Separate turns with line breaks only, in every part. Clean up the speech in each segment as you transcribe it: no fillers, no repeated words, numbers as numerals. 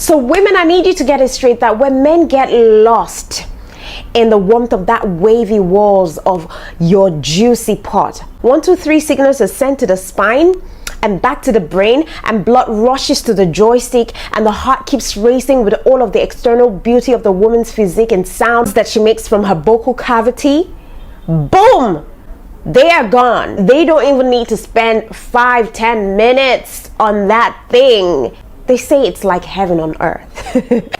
So women, I need you to get it straight that when men get lost in the warmth of that wavy walls of your juicy pot, 1, 2, 3 signals are sent to the spine and back to the brain, and blood rushes to the joystick, and the heart keeps racing with all of the external beauty of the woman's physique and sounds that she makes from her vocal cavity. Boom! They are gone. They don't even need to spend 5-10 minutes on that thing. They say it's like heaven on earth.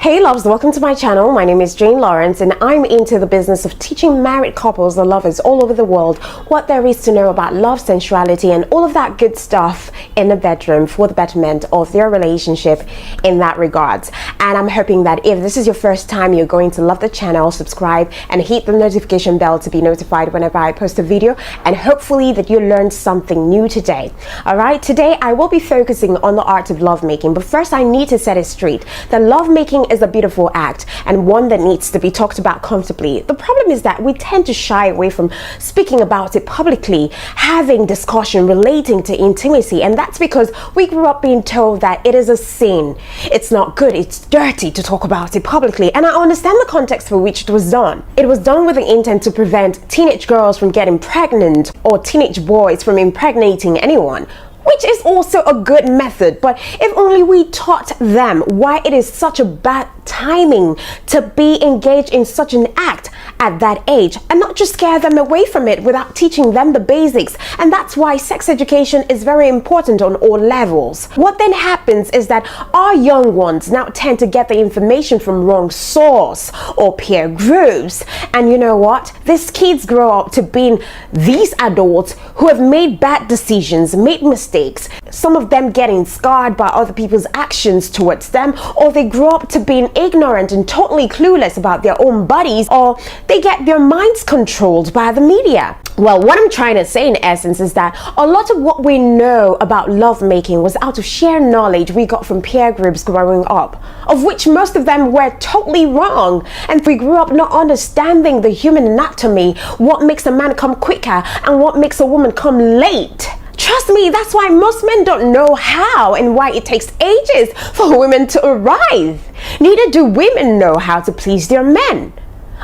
Hey loves, welcome to my channel. My name is Jane Lawrence and I'm into the business of teaching married couples or lovers all over the world what there is to know about love, sensuality and all of that good stuff in the bedroom for the betterment of their relationship in that regards. And I'm hoping that if this is your first time, you're going to love the channel, subscribe and hit the notification bell to be notified whenever I post a video, and hopefully that you learned something new today. Alright, today I will be focusing on the art of lovemaking, but first I need to set it straight that lovemaking is a beautiful act and one that needs to be talked about comfortably. The problem is that we tend to shy away from speaking about it publicly, having discussion relating to intimacy, and that's because we grew up being told that it is a sin, it's not good, it's dirty to talk about it publicly. And I understand the context for which it was done. It was done with the intent to prevent teenage girls from getting pregnant or teenage boys from impregnating anyone, which is also a good method. But if only we taught them why it is such a bad timing to be engaged in such an act at that age, and not just scare them away from it without teaching them the basics. And that's why sex education is very important on all levels. What then happens is that our young ones now tend to get the information from wrong source or peer groups, and you know what, these kids grow up to being these adults who have made bad decisions, made mistakes, some of them getting scarred by other people's actions towards them, or they grow up to being ignorant and totally clueless about their own bodies, or they get their minds controlled by the media. Well, what I'm trying to say in essence is that a lot of what we know about lovemaking was out of sheer knowledge we got from peer groups growing up, of which most of them were totally wrong. And we grew up not understanding the human anatomy, what makes a man come quicker and what makes a woman come late. Trust me, that's why most men don't know how and why it takes ages for women to arrive. Neither do women know how to please their men.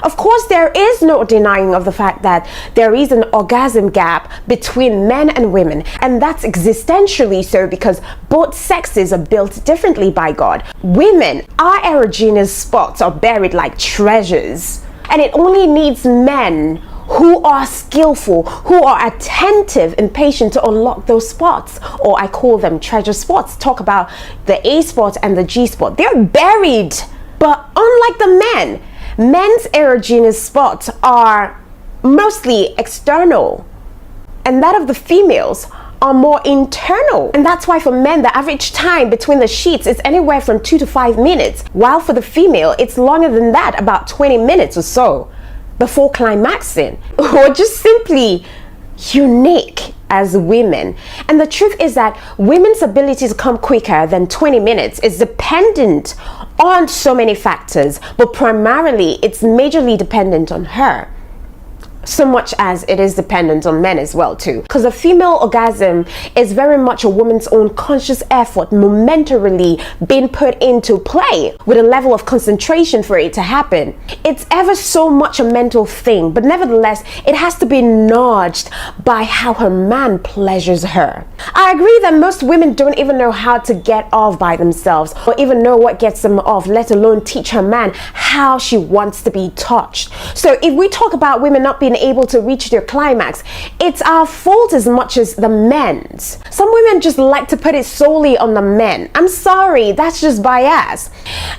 Of course, there is no denying of the fact that there is an orgasm gap between men and women, and that's existentially so because both sexes are built differently by God. Women, our erogenous spots are buried like treasures, and it only needs men who are skillful, who are attentive and patient to unlock those spots, or I call them treasure spots. Talk about the A spot and the G spot. They're buried. But unlike the men, men's erogenous spots are mostly external, and that of the females are more internal. And that's why for men, the average time between the sheets is anywhere from 2 to 5 minutes, while for the female, it's longer than that, about 20 minutes or so, before climaxing, or just simply unique as women. And the truth is that women's ability to come quicker than 20 minutes is dependent on so many factors, but primarily it's majorly dependent on her, so much as it is dependent on men as well too, because a female orgasm is very much a woman's own conscious effort momentarily being put into play with a level of concentration for it to happen. It's ever so much a mental thing, but nevertheless it has to be nudged by how her man pleasures her. I agree that most women don't even know how to get off by themselves, or even know what gets them off, let alone teach her man how she wants to be touched. So if we talk about women not being able to reach their climax, it's our fault as much as the men's. Some women just like to put it solely on the men. I'm sorry, that's just bias.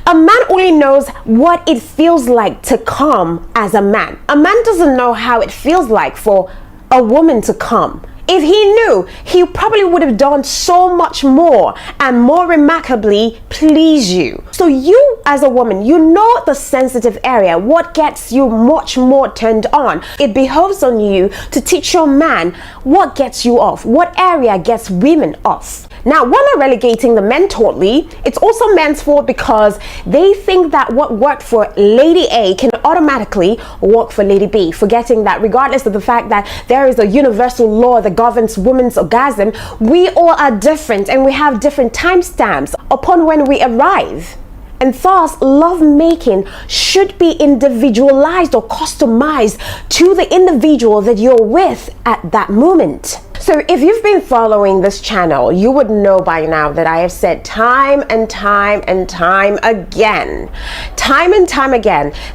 A man only knows what it feels like to come as a man. A man doesn't know how it feels like for a woman to come If he knew, he probably would have done so much more and more remarkably please you. So you as a woman, you know the sensitive area, what gets you much more turned on. It behoves on you to teach your man what gets you off, what area gets women off. Now, we're not relegating the men totally. It's also men's fault because they think that what worked for Lady A can automatically work for Lady B, forgetting that regardless of the fact that there is a universal law that governs women's orgasm, we all are different and we have different timestamps upon when we arrive. And thus, love making should be individualized or customized to the individual that you're with at that moment. So if you've been following this channel, you would know by now that I have said time and time again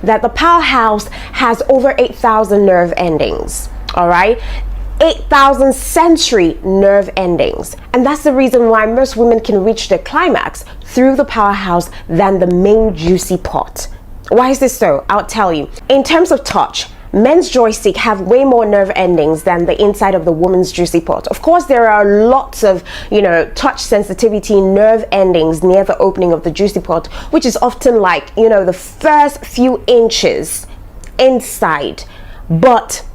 that the powerhouse has over 8,000 nerve endings. All right, 8,000 sensory nerve endings. And that's the reason why most women can reach their climax through the powerhouse than the main juicy part. Why is this so? I'll tell you. In terms of touch, men's joystick have way more nerve endings than the inside of the woman's juicy part. Of course, there are lots of, touch sensitivity nerve endings near the opening of the juicy part, which is often like, the first few inches inside. But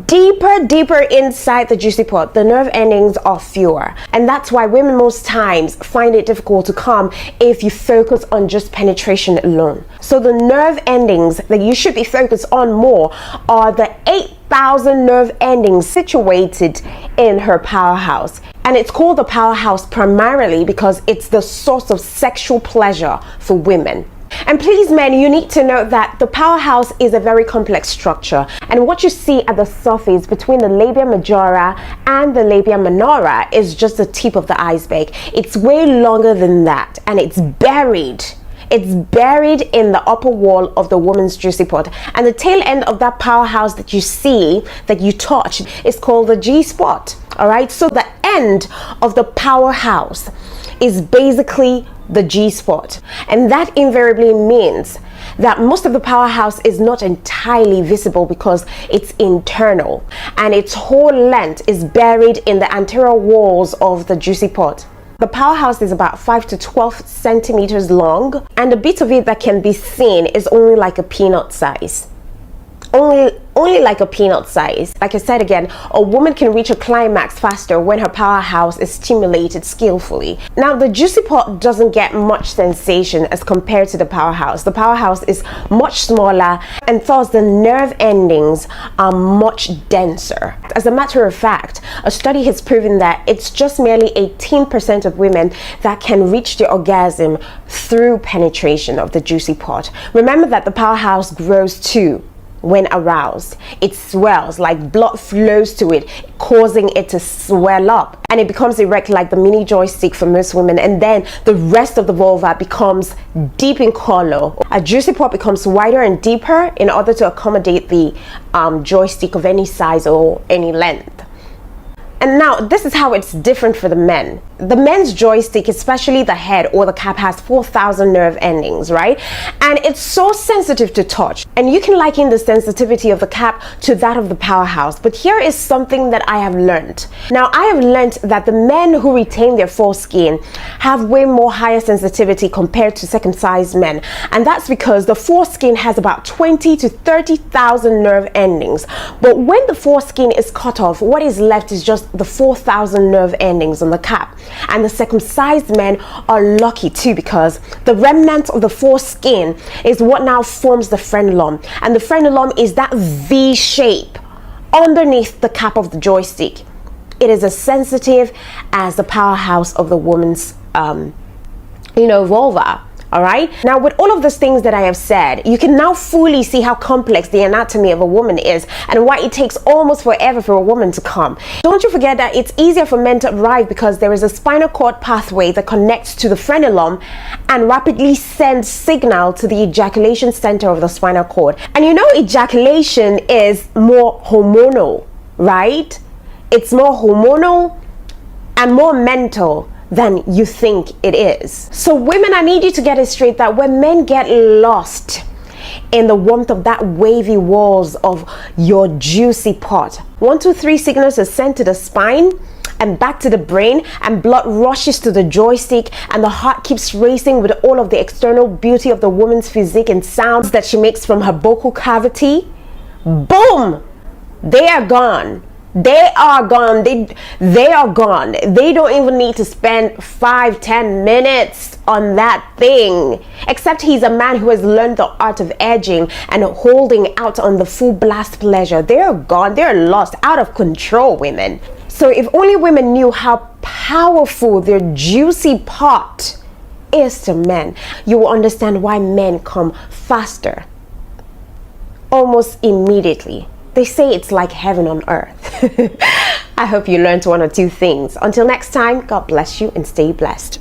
deeper inside the juicy part, the nerve endings are fewer, and that's why women most times find it difficult to come if you focus on just penetration alone. So the nerve endings that you should be focused on more are the 8,000 nerve endings situated in her powerhouse. And it's called the powerhouse primarily because it's the source of sexual pleasure for women. And please, men, you need to know that the powerhouse is a very complex structure, and what you see at the surface between the labia majora and the labia minora is just the tip of the iceberg. It's way longer than that, and it's buried in the upper wall of the woman's juicy part. And the tail end of that powerhouse that you see, that you touch, is called the G-spot. All right, so the end of the powerhouse is basically the G-spot, and that invariably means that most of the powerhouse is not entirely visible because it's internal, and its whole length is buried in the anterior walls of the juicy part. The powerhouse is about 5 to 12 centimeters long, and the bit of it that can be seen is only like a peanut size. Only like a peanut size. Like I said again, a woman can reach a climax faster when her powerhouse is stimulated skillfully. Now, the juicy part doesn't get much sensation as compared to the powerhouse. The powerhouse is much smaller, and thus the nerve endings are much denser. As a matter of fact, a study has proven that it's just merely 18% of women that can reach the orgasm through penetration of the juicy part. Remember that the powerhouse grows too. When aroused, it swells, like blood flows to it, causing it to swell up, and it becomes erect like the mini joystick for most women. And then the rest of the vulva becomes deep in color. A juicy part becomes wider and deeper in order to accommodate the joystick of any size or any length. And now, this is how it's different for the men. The men's joystick, especially the head or the cap, has 4,000 nerve endings, right? And it's so sensitive to touch. And you can liken the sensitivity of the cap to that of the powerhouse. But here is something that I have learned. Now, I have learned that the men who retain their foreskin have way more higher sensitivity compared to second-sized men. And that's because the foreskin has about 20 to 30,000 nerve endings. But when the foreskin is cut off, what is left is just the 4,000 nerve endings on the cap. And the circumcised men are lucky too, because the remnant of the foreskin is what now forms the frenulum, and the frenulum is that V shape underneath the cap of the joystick. It is as sensitive as the powerhouse of the woman's vulva. All right, now with all of those things that I have said, you can now fully see how complex the anatomy of a woman is and why it takes almost forever for a woman to come. Don't you forget that it's easier for men to arrive because there is a spinal cord pathway that connects to the frenulum and rapidly sends signal to the ejaculation center of the spinal cord. And ejaculation is more hormonal, right? It's more hormonal and more mental than you think it is. So women, I need you to get it straight that when men get lost in the warmth of that wavy walls of your juicy pot. 1, 2, 3 signals are sent to the spine and back to the brain, and blood rushes to the joystick, and the heart keeps racing with all of the external beauty of the woman's physique and sounds that she makes from her vocal cavity. Boom! They are gone. They are gone. They are gone. They don't even need to spend 5-10 minutes on that thing. Except he's a man who has learned the art of edging and holding out on the full blast pleasure. They're gone. They're lost, out of control, women. So if only women knew how powerful their juicy pot is to men, you will understand why men come faster, almost immediately. They say it's like heaven on earth. I hope you learned 1 or 2 things. Until next time, God bless you and stay blessed.